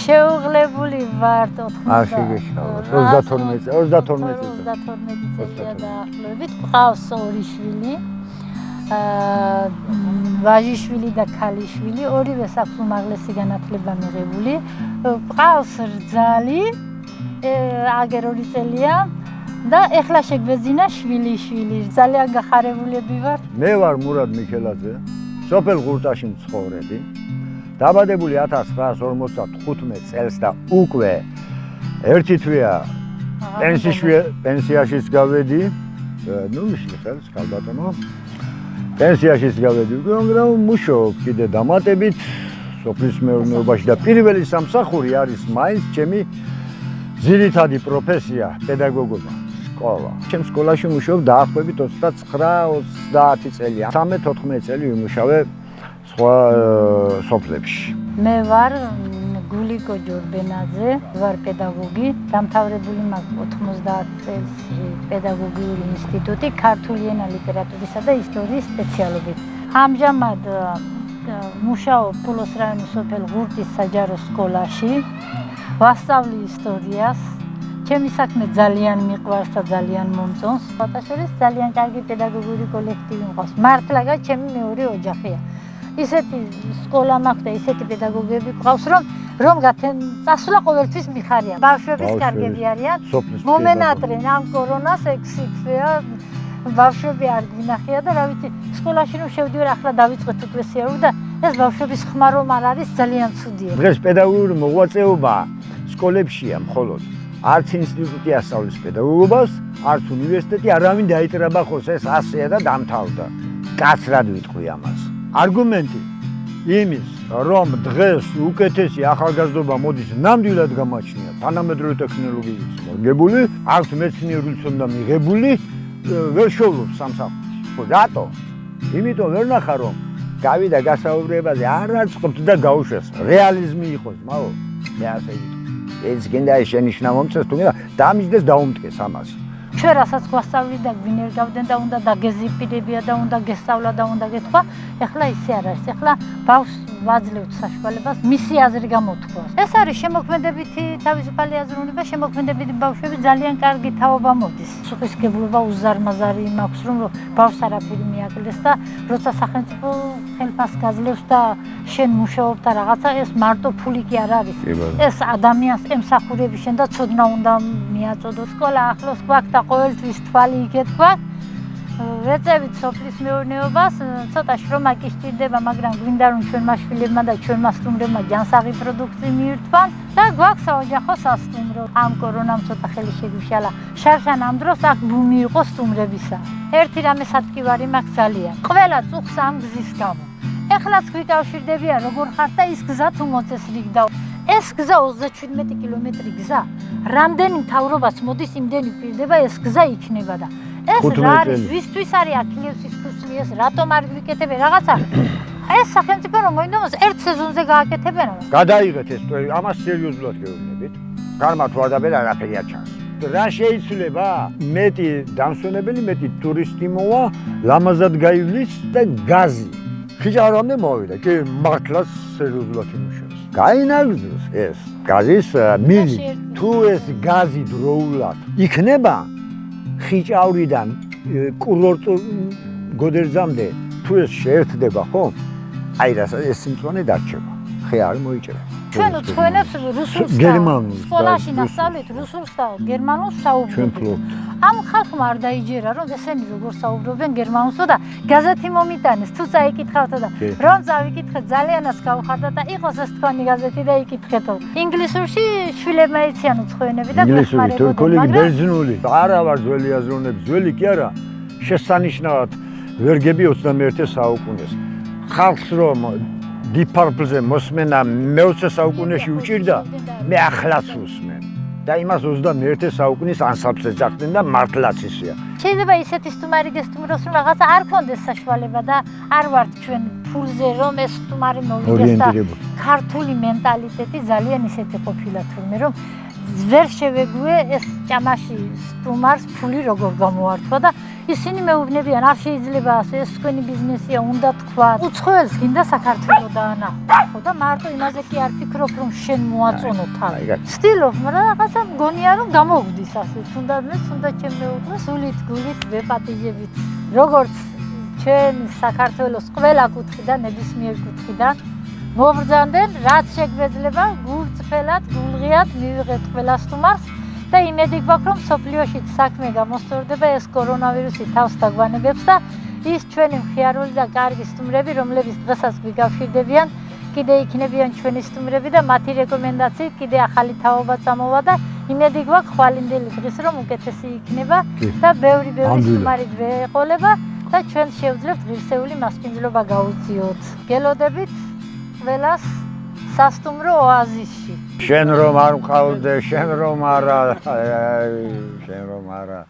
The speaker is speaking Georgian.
შეუღლებული ვარ 32 წელია დაახლოებით. ყავს ორი შვილი. ვაჟიშვილი და ქალიშვილი, ორივე აქვს უმაღლესი განათლება მიღებული. ყავს რძალი, აგერ 2 წელია და ეხლა შეგვეძინა შვილი. ძალიან გახარებულები ვარ. მე ვარ მურად მიქელაძე, სოფელ ღურტაში მცხოვრები. დაბადებული 1955 წელს და უკვე ერთი თვეა პენსიაში გავედი. ნუ მიშლი ხელს ქალბატონო. პენსიაში გავედი, მაგრამ მუშაობ კიდე დამატებით სოფლის მეურნეობაში და პირველი სამსახური არის მაინც ჩემი ძირითადი პროფესია პედაგოგობა, სკოლა. ჩემ სკოლაში მუშაობ დაახლოებით 29-30 წელია. 13-14 წელი ვიმუშავე სხვა სოფლებში. მე ვარ გულიკო ჯორბენაძე, ვარ პედაგოგი, დამთავრებული მაქვს 90 წელს პედაგოგიური ინსტიტუტი, ქართული ენა, ლიტერატურისა და ისტორიის სპეციალობით. ამჟამად მუშაობ პულოს რაიონის სოფელ ღურტის საჯარო სკოლაში, ვასწავლი ისტორიას. ჩემი საქმე ძალიან მიყვარს და ძალიან მომწონს. ფოტოშორის ძალიან კარგი პედაგოგიური კოლექტივი მყავს. მართლა ჩემი მეორე ოჯახია. ისეთი სკოლა მაქვს და ისეთი პედაგოგები ყავს, რომ წასვლა ყოველთვის მიხარია. ბავშვების კარგები არიან. მომენატრენ ამ კორონას 6 თვეა ბავშვები არ გვინახია და რა ვიცი, სკოლაში რომ შევდივარ, ახლა დავიწყეთ უკვე სიარული და ეს ბავშვების ხმა რომ არ არის ძალიან ცუდია. დღეს პედაგოგიური მოღვაწეობა სკოლებშია მხოლოდ. არც ინსტიტუტი ასწავლის პედაგოგობას, არც უნივერსიტეტი, არავინ დაიჭრება ხოს ეს ასეა და დამთავრდა. კაცრად ვიტყვი ამას. არგუმენტი იმის, რომ დღეს უკეთესი ახალგაზრდობა მოდის ნამდვილად გამაჩნია, თანამედროვე ტექნოლოგიების მორგებული, აქვს მეცნიერული ცოდნა მიღებული, ვერ შოვლობს სამსახურში. რატო? იმიტომ ვერ ნახა რომ გავიდა გასაუბრებაზე, არ აწყობთ და გაუშვეს. რეალიზმი იყოს, მაო. მე ასე ვიტყვი. ეს გინდა შენიშნა მომწეს თუნდაც დამიჯდეს დაუმტკეს ამას. ჩვენ რასაც გვასწავლი და გვინერგავდნენ და უნდა დაგეზიპირებია და უნდა გესწავლა და უნდა გეთქვა, ეხლა ისე არ არის. ეხლა ბავშვს ვაძლევთ საშუალებას მისი აზრი გამოთქვას. ეს არის შემოქმედებითი თავისუფალი აზროვნება, შემოქმედებითი ბავშვები ძალიან კარგი თაობა მოდის. სუხისგებლობა უზარმაზარი მაქვს, რომ ბავშვს არაფერი მიაკლდეს და როცა სახელმწიფო ხელფას გაძლევს და შენ მუშაობ და რაღაცა, ეს მარტო ფული კი არ არის. ეს ადამიანს ემსახურები შენ და ცოდნა უნდა მიაწოდო. სკოლა ახლოს გვაქვს და ყოველთვის თვალი იქეთ გვაქვს. ვეწევით სოფლის მეურნეობას, ცოტა შრომა კი სჭირდება, მაგრამ გვინდა რომ ჩვენმა შვილებმა და ჩვენმა სტუმრებმა ჯანსაღი პროდუქტი მიირთვან და გვაქვს საოჯახო სასტუმრო. ამ კორონამ ცოტა ხელი შეგვიშალა. შარშან ამ დროს აქ ბუმი იყო სტუმრებისა. ერთი რამე სათქივარი მაქვს ძალიან. ყველა წუხს ამ გზის გამო. ეხლაც გვიკავშირდებიან როგორ ხართ და ის გზა თუ მოწესრიგდა. ეს გზა 37 კილომეტრი გზა. რამდენი მთავრობას მოდის, იმდენი გვირდება ეს გზა იქნება და ეს რა არის, ვისთვის არის აქილევსის ქუსლი ეს, რატომ არ გვიკეთებენ რაღაცა? ეს სახელმწიფო რომ მოინდომოს ერთ სეზონზე გააკეთებენ ამას. გადაიღეთ ეს, ამას სერიოზულად გეუბნებით. გარმა თუ არდაბერ არაფერი არ ჩანს. რა შეიძლება? მეტი დამსვენებელი, მეტი ტურისტი მოვა, ლამაზად გაივლის და გაზი. ხიჭარამდე მოვიდა, კი მართლაც სერიოზულად იმუშავებს. გაინაგზოს ეს გაზის მილი. თუ ეს გაზი დროულად იქნება ხიჭავრიდან კურორტ გოდერძამდე თუ ეს შეერთდება, ხო? აი რასაც ეს სიმწვანე დარჩება. ხე არ მოიჭრა. ჩვენ უცხოელებს რუსულს და სკოლაში ნასწავლეთ რუსულს და გერმანულს საუბრობთ. ამ ხალხმა არ დაიჯერა რომ ესენი როგორ საუბრობენ გერმანულსო და გაზეთი მომიტანეს, თუ წაიკითხავთ და რომ წავიკითხეთ ძალიანაც გავხარდათ და იყოს ეს თქვენი გაზეთი და იკითხეთო. ინგლისურში შვილებმა იციან უცხოენები და გეხმარებოდნენ. კოლეგი ბერძნული. არა ვარ ძველი აზროვნების, ძველი კი არა. შესანიშნავად ვერ გები 21 საუკუნეს. ხალხს რომ Deep Purple-ზე მოსმენა მე-20 საუკუნეში უჭირდა, მე ახლაც უსმენ. და იმას 21 საუკუნის ანსამბლზე ჯახდნენ და მართლაც ისეა. შეიძლება ისეთი სტუმარი გესტუმროს, რომ რაღაცა არ ქონდეს საშუალება და არ ვართ ჩვენ ფულზე, რომ ეს სტუმარი მოვიდეს და ქართული მენტალიტეტი ძალიან ისეთი ყოფილა თურმე, რომ ვერ შევეგვე ეს ჭამაში სტუმარს ფული როგორ გამოართვა და ისინი მეუბნებიან, არ შეიძლება ასე, ეს თქვენი ბიზნესია, უნდა თქვა. უცხოელს გინდა საქართველოს დაანახო. ხო და მარტო იმაზე კი არ ფიქრობ, რომ შენ მოაწონო თავი. ვცდილობ, მაგრამ რაღაცა მგონია, რომ გამოგვდის ასე. თუნდა მე, თუნდა ჩემ მეუღლეს სულით, გულით, ვეპატიჟებით. როგორც ჩვენ საქართველოს ყველა კუთხიდან, ნებისმიერ კუთხიდან მობრძანდნენ, რაც შეგვეძლება, გულწრფელად, გულღიად მივიღეთ ყველა სტუმარს. და იმედი გვაქვს, რომ სოფლიოში საქმე გამოსწორდება ეს კორონავირუსი თავს დაგვანებებს და ის ჩვენი მხიარული და კარგი სტუმრები, რომლებიც დღესაც გვიკავშირდებიან, კიდე იქნებიან ჩვენი სტუმრები და მათი რეკომენდაციით კიდე ახალი თაობა წამოვა და იმედი გვაქვს ხვალინდელი დღის რომ უკეთესი იქნება და ბევრი სტუმარი გვეყოლება და ჩვენ შევძლებთ ღირსეული მასპინძლობა გაუწიოთ. გელოდებით ყველას სასტუმრო ოაზისში. შენ რომ არ მყავდე, შენ რომ არა, შენ რომ არა.